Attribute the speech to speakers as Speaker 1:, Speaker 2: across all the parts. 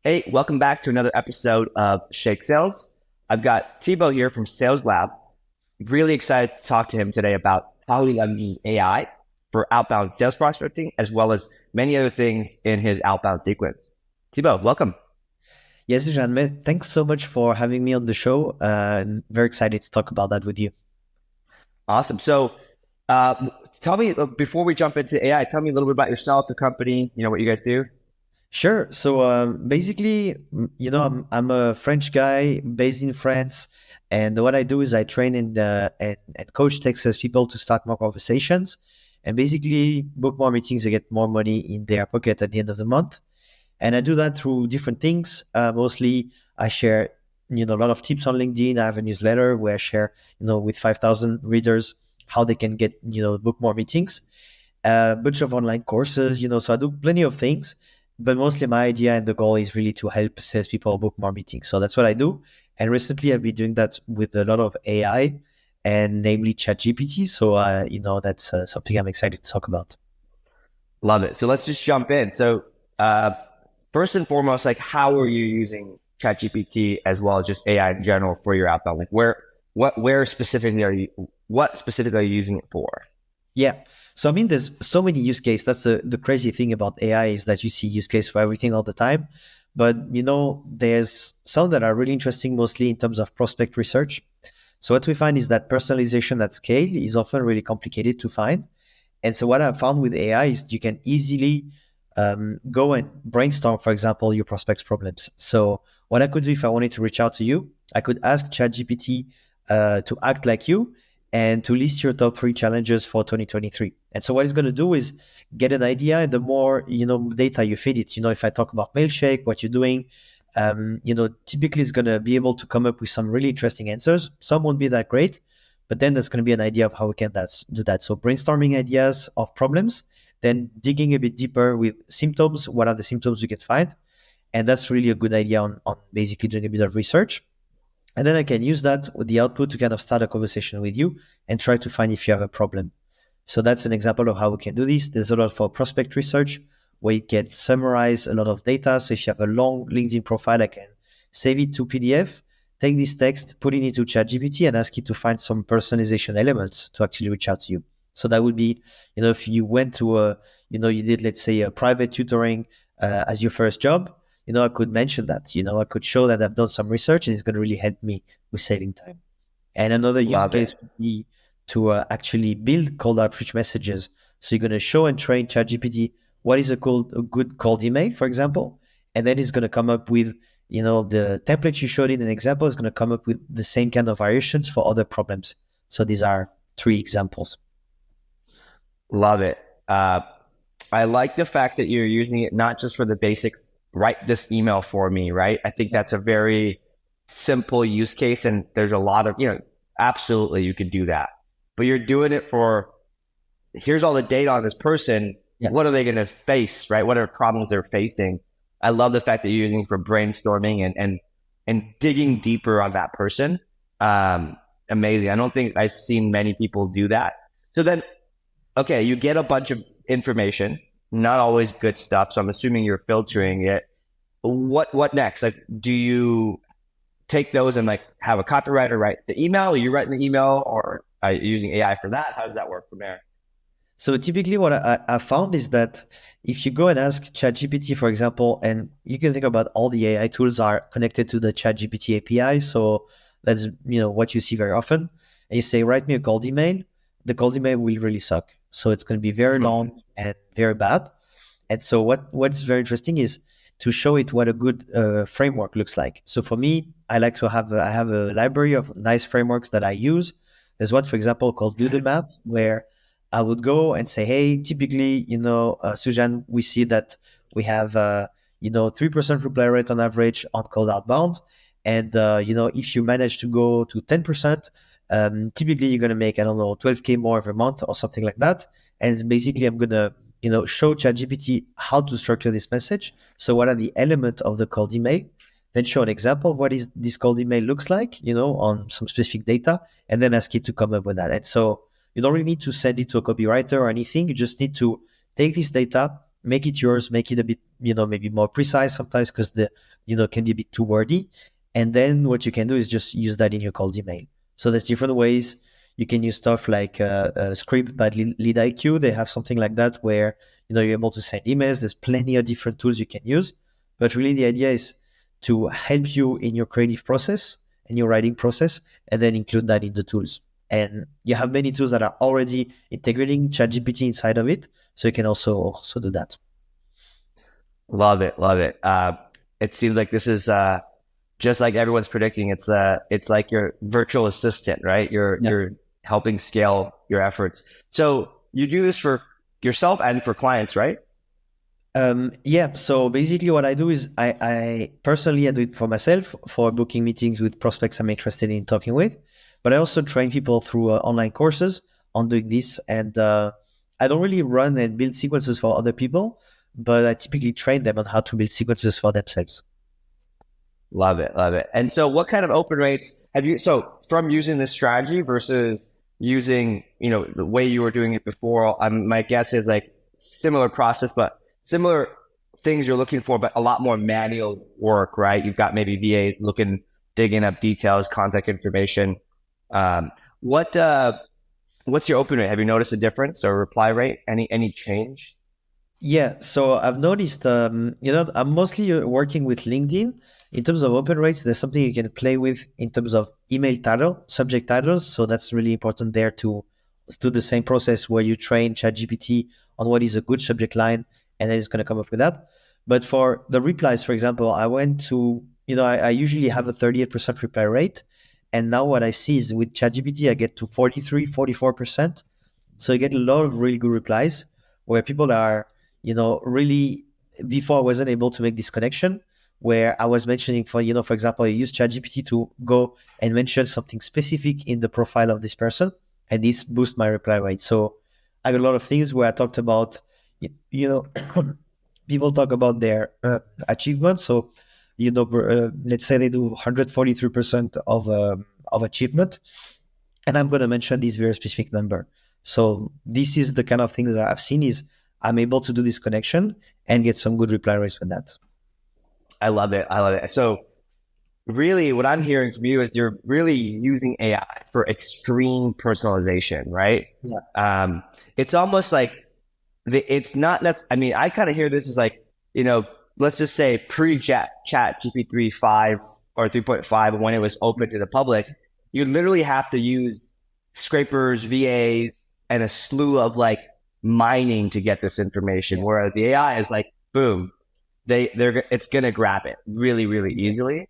Speaker 1: Hey, welcome back to another episode of Shake Sales. I've got Thibaut here from SalesLab. Really excited to talk to him today about how he leverages AI for outbound sales prospecting, as well as many other things in his outbound sequence. Thibaut, welcome.
Speaker 2: Yes, Sujan, thanks so much for having me on the show. I'm very excited to talk about that with you.
Speaker 1: Awesome. So tell me, before we jump into AI, tell me a little bit about yourself, the company, what you guys do.
Speaker 2: Sure. So basically, I'm a French guy based in France, and what I do is I train and coach Texas people to start more conversations, and basically book more meetings and get more money in their pocket at the end of the month. And I do that through different things. Mostly, I share a lot of tips on LinkedIn. I have a newsletter where I share with 5,000 readers how they can get book more meetings. A bunch of online courses, so I do plenty of things. But mostly my idea and the goal is really to help salespeople book more meetings. So that's what I do. And recently I've been doing that with a lot of AI and namely ChatGPT. So, that's something I'm excited to talk about.
Speaker 1: Love it. So let's just jump in. So first and foremost, like how are you using ChatGPT as well as just AI in general for your outbound? Like what specifically are you using it for?
Speaker 2: Yeah. So, I mean, there's so many use cases. That's the crazy thing about AI is that you see use case for everything all the time. But, there's some that are really interesting, mostly in terms of prospect research. So what we find is that personalization at scale is often really complicated to find. And so what I've found with AI is you can easily go and brainstorm, for example, your prospects' problems. So what I could do if I wanted to reach out to you, I could ask ChatGPT to act like you and to list your top 3 challenges for 2023. And so what it's going to do is get an idea, and the more data you feed it, if I talk about Mailshake, what you're doing, typically it's going to be able to come up with some really interesting answers. Some won't be that great, but then there's going to be an idea of how we can do that. So brainstorming ideas of problems, then digging a bit deeper with symptoms. What are the symptoms we can find? And that's really a good idea on basically doing a bit of research. And then I can use that with the output to kind of start a conversation with you and try to find if you have a problem. So that's an example of how we can do this. There's a lot for prospect research where you can summarize a lot of data. So if you have a long LinkedIn profile, I can save it to PDF, take this text, put it into ChatGPT and ask it to find some personalization elements to actually reach out to you. So that would be, if you went to you did, let's say, a private tutoring as your first job, I could mention that, I could show that I've done some research and it's going to really help me with saving time. And another use
Speaker 1: Love
Speaker 2: case
Speaker 1: it.
Speaker 2: would be to actually build cold outreach messages. So you're going to show and train ChatGPT what is a good cold email, for example, and then it's going to come up with, the template you showed in an example is going to come up with the same kind of variations for other problems. So these are 3 examples.
Speaker 1: Love it. I like the fact that you're using it not just for the basic write this email for me, right? I think that's a very simple use case, and there's a lot of, absolutely you could do that. But you're doing it for here's all the data on this person.
Speaker 2: Yeah.
Speaker 1: What are they going to face, right? What are problems they're facing? I love the fact that you're using it for brainstorming and digging deeper on that person. Amazing. I don't think I've seen many people do that. So then, okay, you get a bunch of information, not always good stuff. So I'm assuming you're filtering it. What next? Like, do you take those and like have a copywriter write the email? Are you writing the email, or are you using AI for that? How does that work from there?
Speaker 2: So typically what I found is that if you go and ask ChatGPT, for example, and you can think about all the AI tools are connected to the ChatGPT API. So that's, what you see very often. And you say, write me a cold email. The cold email will really suck. So it's going to be very long and very bad. And so what's very interesting is to show it what a good framework looks like. So for me, I like to have I have a library of nice frameworks that I use. There's one, for example, called Doodle Math, where I would go and say, hey, typically, Sujan, we see that we have, 3% reply rate on average on cold outbound. And, if you manage to go to 10%, typically you're going to make, I don't know, 12K more every month or something like that. And basically I'm going to, show ChatGPT how to structure this message. So what are the elements of the cold email? Then show an example of what is this cold email looks like, on some specific data, and then ask it to come up with that. And so You don't really need to send it to a copywriter or anything. You just need to take this data, make it yours, make it a bit, maybe more precise sometimes because can be a bit too wordy. And then what you can do is just use that in your cold email. So there's different ways. You can use stuff like Script by Lead IQ. They have something like that where you're able to send emails. There's plenty of different tools you can use, but really the idea is to help you in your creative process and your writing process, and then include that in the tools. And you have many tools that are already integrating ChatGPT inside of it, so you can also do that.
Speaker 1: Love it, love it. It seems like this is just like everyone's predicting. It's like your virtual assistant, right? You're helping scale your efforts. So you do this for yourself and for clients, right?
Speaker 2: Yeah. So basically what I do is I personally do it for myself for booking meetings with prospects I'm interested in talking with, but I also train people through online courses on doing this. And I don't really run and build sequences for other people, but I typically train them on how to build sequences for themselves.
Speaker 1: Love it, love it. And so what kind of open rates have you, so from using this strategy versus using, the way you were doing it before, my guess is like similar process, but similar things you're looking for, but a lot more manual work, right? You've got maybe VAs digging up details, contact information. What's your open rate? Have you noticed a difference or reply rate? Any change?
Speaker 2: Yeah, so I've noticed, I'm mostly working with LinkedIn. In terms of open rates, there's something you can play with in terms of email title, subject titles. So that's really important there to do the same process where you train ChatGPT on what is a good subject line, and then it's going to come up with that. But for the replies, for example, I went to, I usually have a 38% reply rate. And now what I see is with ChatGPT, I get to 43, 44%. So you get a lot of really good replies where people are, really, before I wasn't able to make this connection where I was mentioning for example, I use ChatGPT to go and mention something specific in the profile of this person, and this boosts my reply rate. So I got a lot of things where I talked about, people talk about their achievements. So, let's say they do 143% of achievement, and I'm going to mention this very specific number. So this is the kind of thing that I've seen is I'm able to do this connection and get some good reply rates with that.
Speaker 1: I love it. I love it. So really what I'm hearing from you is you're really using AI for extreme personalization, right?
Speaker 2: Yeah.
Speaker 1: It's almost like it's not that, I kind of hear this as like, let's just say pre-chat GPT 5 or 3.5, when it was open to the public, you literally have to use scrapers, VAs, and a slew of like mining to get this information. Yeah. Whereas the AI is like, boom, it's gonna grab it really, really easily.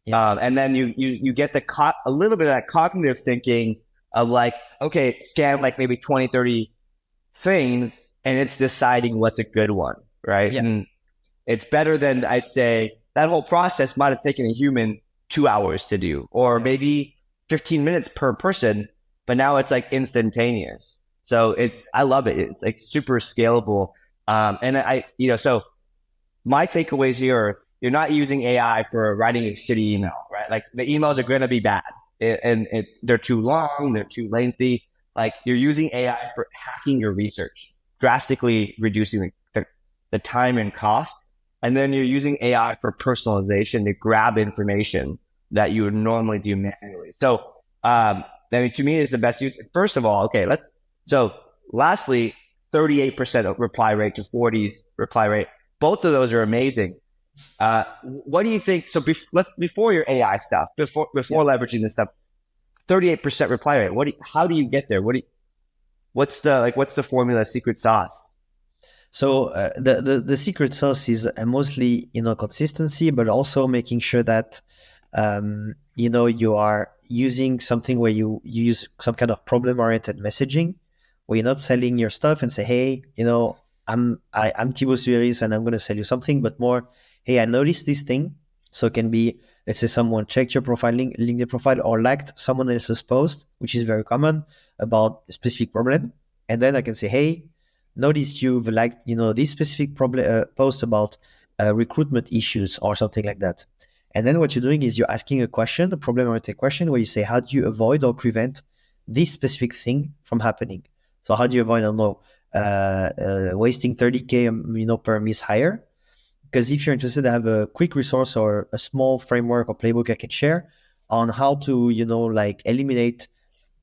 Speaker 1: Yeah. And then you get a little bit of that cognitive thinking of like, okay, scan like maybe 20, 30 things, and it's deciding what's a good one, right? Yeah. And it's better than, I'd say, that whole process might have taken a human 2 hours to do, or maybe 15 minutes per person, but now it's like instantaneous. So I love it. It's like super scalable. And so my takeaways here are, you're not using AI for writing a shitty email, right? Like the emails are going to be bad and they're too long, they're too lengthy. Like you're using AI for hacking your research, drastically reducing the time and cost. And then you're using AI for personalization to grab information that you would normally do manually. So, to me, it's the best use. First of all, okay, lastly, 38% of reply rate to 40s reply rate. Both of those are amazing. What do you think? So before your AI stuff, before leveraging this stuff, 38% reply rate. How do you get there? What's the formula, secret sauce?
Speaker 2: So the secret sauce is mostly consistency, but also making sure that you are using something where you use some kind of problem-oriented messaging, where you're not selling your stuff and say, hey, I'm Thibaut Souyris and I'm going to sell you something, but more, hey, I noticed this thing. So it can be, let's say someone checked your profile, LinkedIn profile, or liked someone else's post, which is very common, about a specific problem. And then I can say, hey, noticed you've liked, this specific post about recruitment issues or something like that. And then what you're doing is you're asking a question, a problem-oriented question, where you say, how do you avoid or prevent this specific thing from happening. So how do you avoid, I don't know, wasting 30K, per miss hire? Because if you're interested, I have a quick resource or a small framework or playbook I can share on how to, like eliminate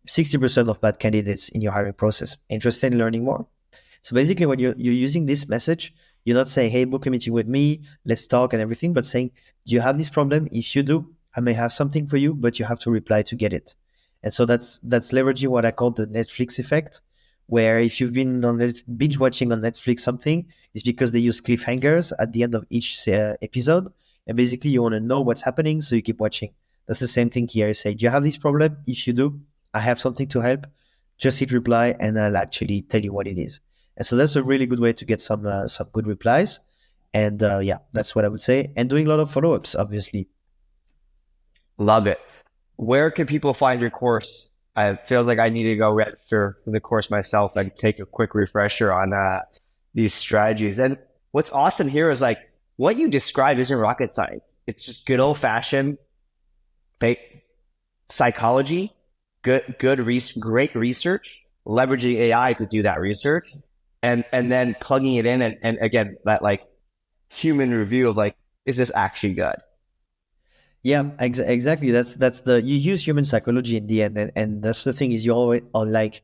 Speaker 2: 60% of bad candidates in your hiring process. Interested in learning more? So basically, when you're using this message, you're not saying, "Hey, book a meeting with me, let's talk and everything," but saying, "Do you have this problem? If you do, I may have something for you, but you have to reply to get it." And so that's leveraging what I call the Netflix effect, where if you've been on binge watching on Netflix something, it's because they use cliffhangers at the end of each episode, and basically you want to know what's happening, so you keep watching. That's the same thing here. You say, "Do you have this problem? If you do, I have something to help. Just hit reply, and I'll actually tell you what it is." And so that's a really good way to get some good replies. And yeah, that's what I would say. And doing a lot of follow-ups, obviously.
Speaker 1: Love it. Where can people find your course? It feels like I need to go register for the course myself and take a quick refresher on these strategies. And what's awesome here is like what you describe isn't rocket science. It's just good old fashioned psychology, great research, leveraging AI to do that research, and then plugging it in, and again that like human review of like, is this actually good?
Speaker 2: Yeah, exactly. That's you use human psychology in the end, and that's the thing is you always are like,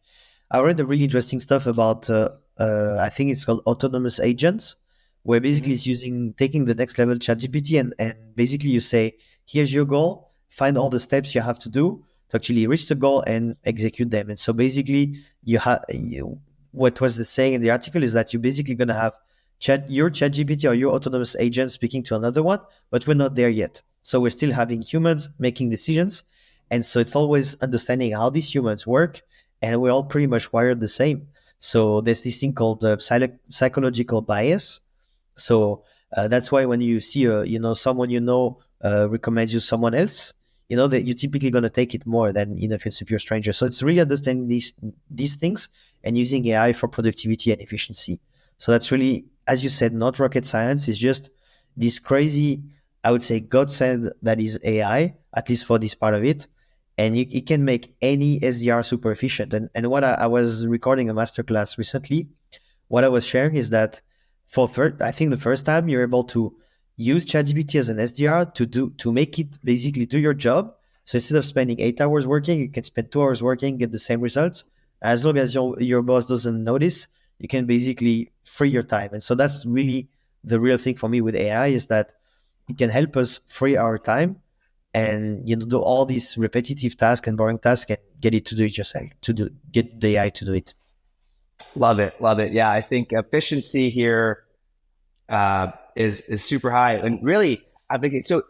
Speaker 2: I read a really interesting stuff about I think it's called autonomous agents, where basically it's taking the next level ChatGPT and basically you say, here's your goal, find all the steps you have to do to actually reach the goal and execute them. And so basically what was the saying in the article is that you're basically going to have your ChatGPT or your autonomous agent speaking to another one, but we're not there yet. So we're still having humans making decisions. And so it's always understanding how these humans work. And we're all pretty much wired the same. So there's this thing called psychological bias. So that's why when you see someone recommends you someone else, that you're typically going to take it more than if it's a pure stranger. So it's really understanding these things and using AI for productivity and efficiency. So that's really, as you said, not rocket science. It's just this crazy, I would say, godsend that is AI, at least for this part of it. And it can make any SDR super efficient. And what I was recording a masterclass recently, what I was sharing is that I think the first time you're able to use ChatGPT as an SDR to make it basically do your job. So instead of spending 8 hours working, you can spend 2 hours working, get the same results. As long as your boss doesn't notice, you can basically free your time. And so that's really the real thing for me with AI, is that it can help us free our time and do all these repetitive tasks and boring tasks and get it to do it yourself, get the AI to do it.
Speaker 1: Love it. Love it. Yeah. I think efficiency here is super high. And really, I think so.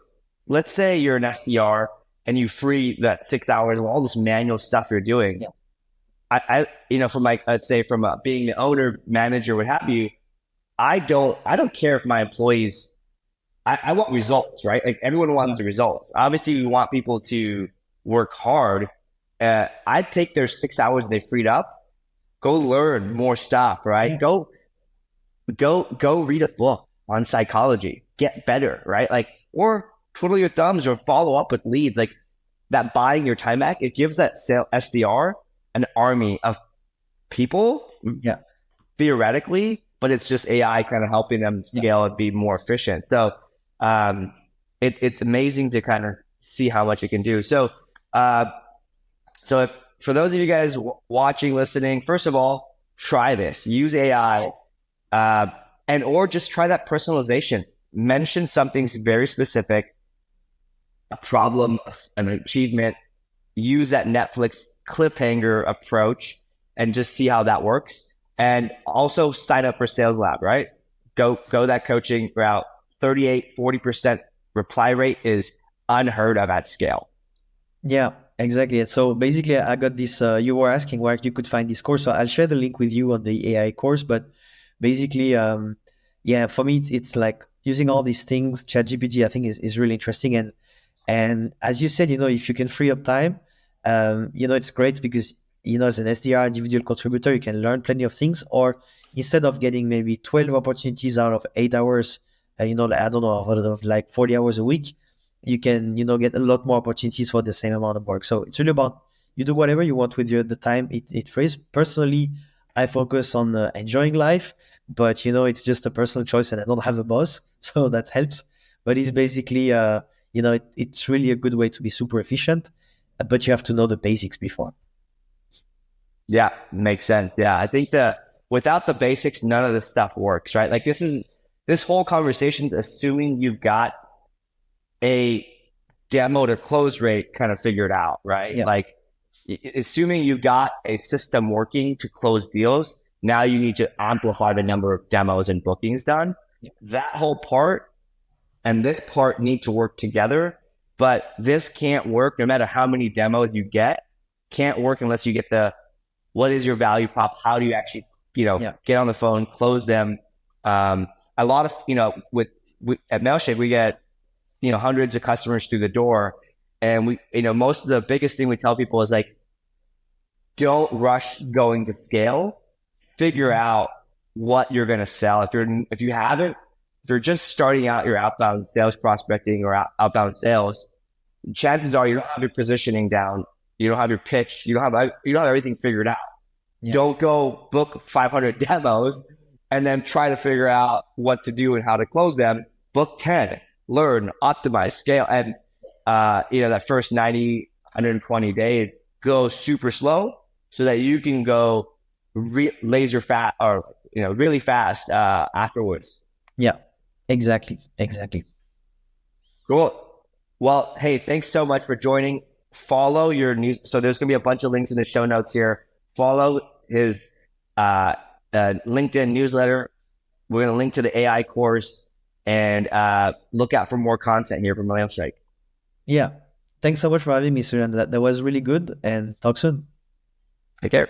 Speaker 1: Let's say you're an SDR and you free that 6 hours of all this manual stuff you're doing.
Speaker 2: Yeah.
Speaker 1: From like, let's say from being the owner, manager, what have you, I don't care if my employees, I want results, right? Like everyone wants the results. Obviously we want people to work hard. I'd take their 6 hours they freed up, go learn more stuff, right?
Speaker 2: Yeah.
Speaker 1: Go read a book on psychology, get better, right? Like, or twiddle your thumbs or follow up with leads. Like that, buying your time back, it gives that SDR an army of people,
Speaker 2: Yeah.
Speaker 1: theoretically, but it's just AI kind of helping them scale and be more efficient. So it's amazing to kind of see how much it can do. So for those of you guys watching, listening, first of all, try this. Use AI, or just try that personalization. Mention something very specific, a problem, an achievement. Use that Netflix cliffhanger approach and just see how that works. And also sign up for SalesLab, right? Go that coaching route. 38-40% reply rate is unheard of at scale.
Speaker 2: Yeah, exactly. So basically, I got this. You were asking where you could find this course, so I'll share the link with you on the AI course. But basically, yeah, for me, it's like using all these things. ChatGPT, I think, is really interesting. And as you said, if you can free up time, it's great because as an SDR, individual contributor, you can learn plenty of things. Or instead of getting maybe 12 opportunities out of 8 hours, I don't know, out of like 40 hours a week, you can get a lot more opportunities for the same amount of work. So it's really about you do whatever you want with the time it frees. Personally, I focus on enjoying life, but it's just a personal choice, and I don't have a boss, so that helps. But it's basically, it's really a good way to be super efficient, but you have to know the basics before.
Speaker 1: Yeah, makes sense. Yeah, I think without the basics, none of this stuff works, right? Like this whole conversation is assuming you've got a demo to close rate kind of figured out, right?
Speaker 2: Yeah.
Speaker 1: Like assuming you've got a system working to close deals, now you need to amplify the number of demos and bookings done.
Speaker 2: Yeah.
Speaker 1: That whole part and this part need to work together, but this can't work no matter how many demos you get. Can't work unless you get what is your value prop? How do you actually, get on the phone, close them? A lot of, at Mailshake, we get, hundreds of customers through the door. And we, most of the biggest thing we tell people is like, don't rush going to scale. Figure out what you're going to sell. If you're just starting out your outbound sales prospecting or outbound sales, chances are you don't have your positioning down. You don't have your pitch. You don't have everything figured out. Yeah. Don't go book 500 demos and then try to figure out what to do and how to close them. Book 10, learn, optimize, scale. And, that first 90, 120 days go super slow so that you can go laser fast or, really fast afterwards.
Speaker 2: Yeah, exactly.
Speaker 1: Cool. Well, hey, thanks so much for joining. Follow your news. So there's going to be a bunch of links in the show notes here. Follow his LinkedIn newsletter. We're going to link to the AI course and look out for more content here from Mailshake.
Speaker 2: Yeah. Thanks so much for having me, Sujan. That was really good, and talk soon.
Speaker 1: Take care.